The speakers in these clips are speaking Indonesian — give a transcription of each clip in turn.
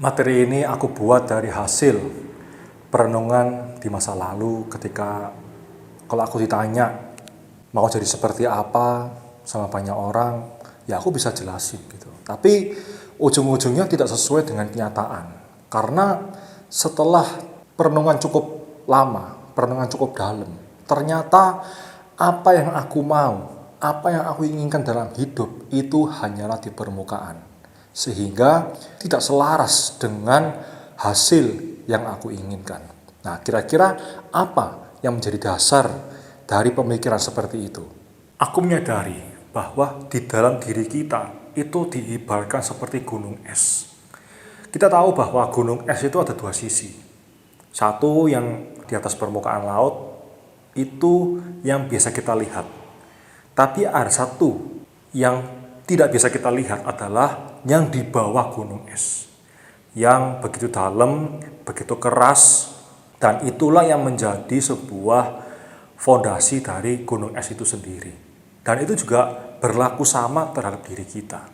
Materi ini aku buat dari hasil perenungan di masa lalu ketika kalau aku ditanya mau jadi seperti apa sama banyak orang, ya aku bisa jelasin gitu. Tapi ujung-ujungnya tidak sesuai dengan kenyataan. Karena setelah perenungan cukup lama, perenungan cukup dalam, ternyata apa yang aku mau, apa yang aku inginkan dalam hidup itu hanyalah di permukaan. Sehingga tidak selaras dengan hasil yang aku inginkan. Nah, kira-kira apa yang menjadi dasar dari pemikiran seperti itu? Aku menyadari bahwa di dalam diri kita itu diibaratkan seperti gunung es. Kita tahu bahwa gunung es itu ada dua sisi. Satu yang di atas permukaan laut, itu yang biasa kita lihat. Tapi ada satu yang tidak bisa kita lihat adalah yang di bawah gunung es. Yang begitu dalam, begitu keras, dan itulah yang menjadi sebuah fondasi dari gunung es itu sendiri. Dan itu juga berlaku sama terhadap diri kita.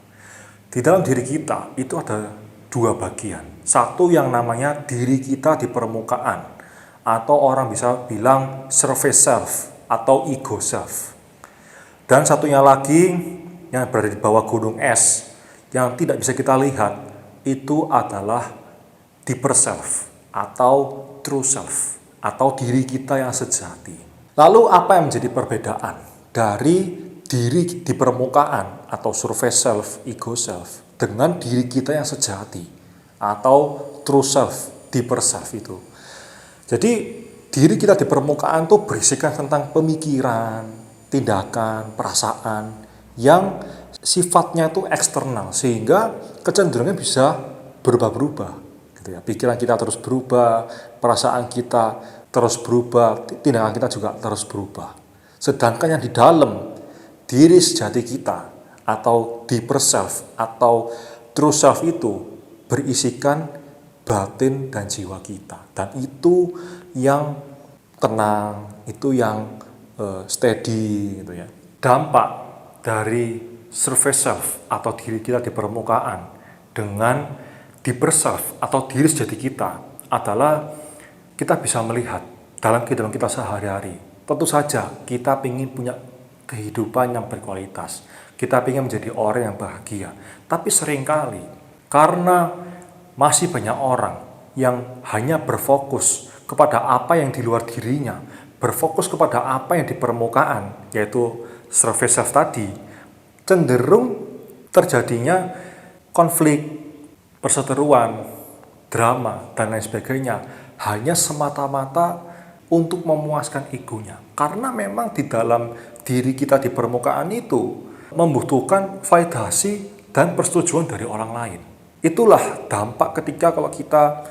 Di dalam diri kita itu ada dua bagian. Satu yang namanya diri kita di permukaan, atau orang bisa bilang surface self atau ego self. Dan satunya lagi yang berada di bawah gunung es yang tidak bisa kita lihat, itu adalah deeper self atau true self atau diri kita yang sejati. Lalu apa yang menjadi perbedaan dari diri di permukaan atau surface self, ego self dengan diri kita yang sejati atau true self, deeper self itu? Jadi diri kita di permukaan itu berisikan tentang pemikiran, tindakan, perasaan yang sifatnya itu eksternal, sehingga kecenderungannya bisa berubah-berubah gitu ya. Pikiran kita terus berubah, perasaan kita terus berubah, tindakan kita juga terus berubah. Sedangkan yang di dalam diri sejati kita atau deeper self atau true self itu berisikan batin dan jiwa kita, dan itu yang tenang, itu yang steady gitu ya. Dampak dari surface self atau diri kita di permukaan dengan deeper self atau diri sejati kita adalah kita bisa melihat dalam kehidupan kita sehari-hari. Tentu saja kita ingin punya kehidupan yang berkualitas, kita ingin menjadi orang yang bahagia. Tapi seringkali karena masih banyak orang yang hanya berfokus kepada apa yang di luar dirinya, berfokus kepada apa yang di permukaan, yaitu surface self tadi, cenderung terjadinya konflik, perseteruan, drama, dan lain sebagainya hanya semata-mata untuk memuaskan egonya. Karena memang di dalam diri kita di permukaan itu membutuhkan validasi dan persetujuan dari orang lain. Itulah dampak ketika kalau kita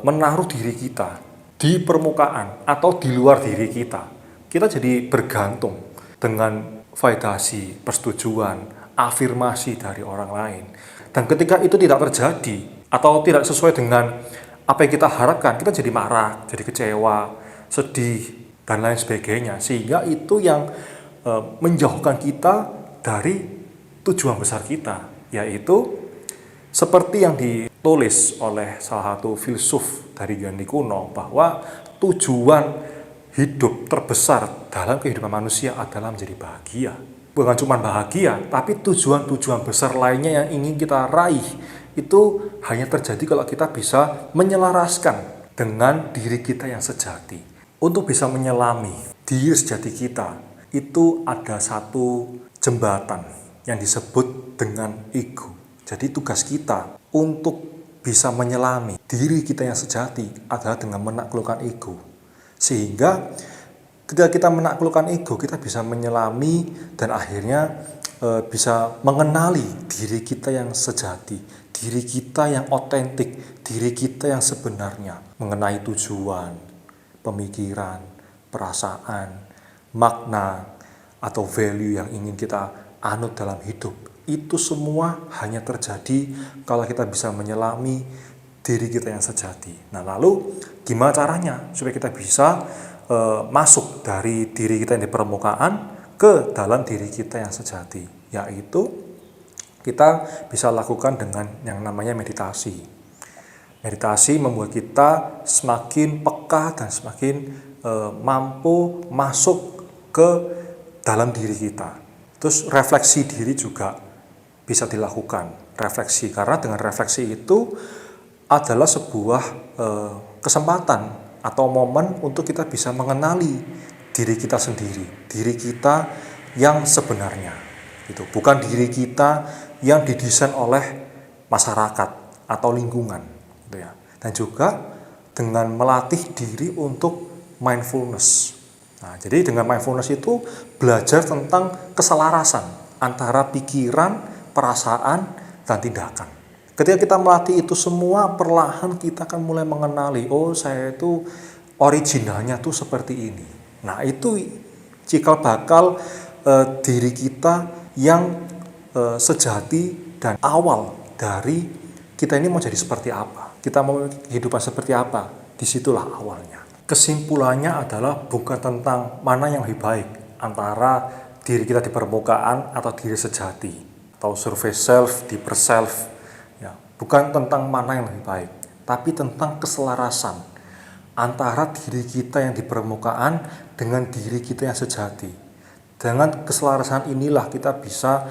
menaruh diri kita di permukaan atau di luar diri kita. Kita jadi bergantung dengan validasi, persetujuan, afirmasi dari orang lain. Dan ketika itu tidak terjadi atau tidak sesuai dengan apa yang kita harapkan, kita jadi marah, jadi kecewa, sedih, dan lain sebagainya. Sehingga itu yang menjauhkan kita dari tujuan besar kita, yaitu seperti yang ditulis oleh salah satu filsuf dari Yunani kuno, bahwa tujuan hidup terbesar dalam kehidupan manusia adalah menjadi bahagia. Bukan cuma bahagia, tapi tujuan-tujuan besar lainnya yang ingin kita raih itu hanya terjadi kalau kita bisa menyelaraskan dengan diri kita yang sejati. Untuk bisa menyelami diri sejati kita, itu ada satu jembatan yang disebut dengan ego. Jadi tugas kita untuk bisa menyelami diri kita yang sejati adalah dengan menaklukkan ego. Sehingga ketika kita menaklukkan ego, kita bisa menyelami dan akhirnya bisa mengenali diri kita yang sejati, diri kita yang otentik, diri kita yang sebenarnya, mengenai tujuan, pemikiran, perasaan, makna, atau value yang ingin kita anut dalam hidup. Itu semua hanya terjadi kalau kita bisa menyelami diri kita yang sejati. Nah, lalu gimana caranya supaya kita bisa masuk dari diri kita yang di permukaan ke dalam diri kita yang sejati? Yaitu kita bisa lakukan dengan yang namanya meditasi. Meditasi membuat kita semakin peka dan semakin mampu masuk ke dalam diri kita. Terus refleksi diri juga bisa dilakukan. Refleksi, karena dengan refleksi itu adalah sebuah kesempatan atau momen untuk kita bisa mengenali diri kita sendiri, diri kita yang sebenarnya. Itu bukan diri kita yang didesain oleh masyarakat atau lingkungan, gitu ya. Dan juga dengan melatih diri untuk mindfulness. Nah, jadi dengan mindfulness itu belajar tentang keselarasan antara pikiran, perasaan, dan tindakan. Ketika kita melatih itu semua, perlahan kita akan mulai mengenali, oh saya itu originalnya tuh seperti ini. Nah, itu cikal bakal diri kita yang sejati dan awal dari kita ini mau jadi seperti apa, kita mau kehidupan seperti apa, disitulah awalnya. Kesimpulannya adalah bukan tentang mana yang lebih baik antara diri kita di permukaan atau diri sejati, atau surface self, deeper self, ya, bukan tentang mana yang lebih baik, tapi tentang keselarasan antara diri kita yang di permukaan dengan diri kita yang sejati. Dengan keselarasan inilah kita bisa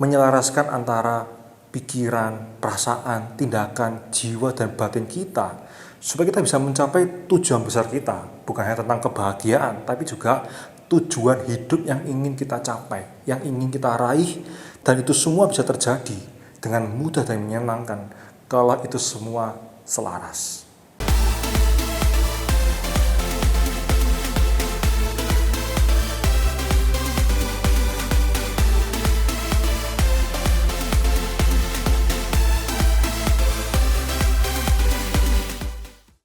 menyelaraskan antara pikiran, perasaan, tindakan, jiwa, dan batin kita, supaya kita bisa mencapai tujuan besar kita. Bukan hanya tentang kebahagiaan, tapi juga tujuan hidup yang ingin kita capai, yang ingin kita raih, dan itu semua bisa terjadi dengan mudah dan menyenangkan kalau itu semua selaras.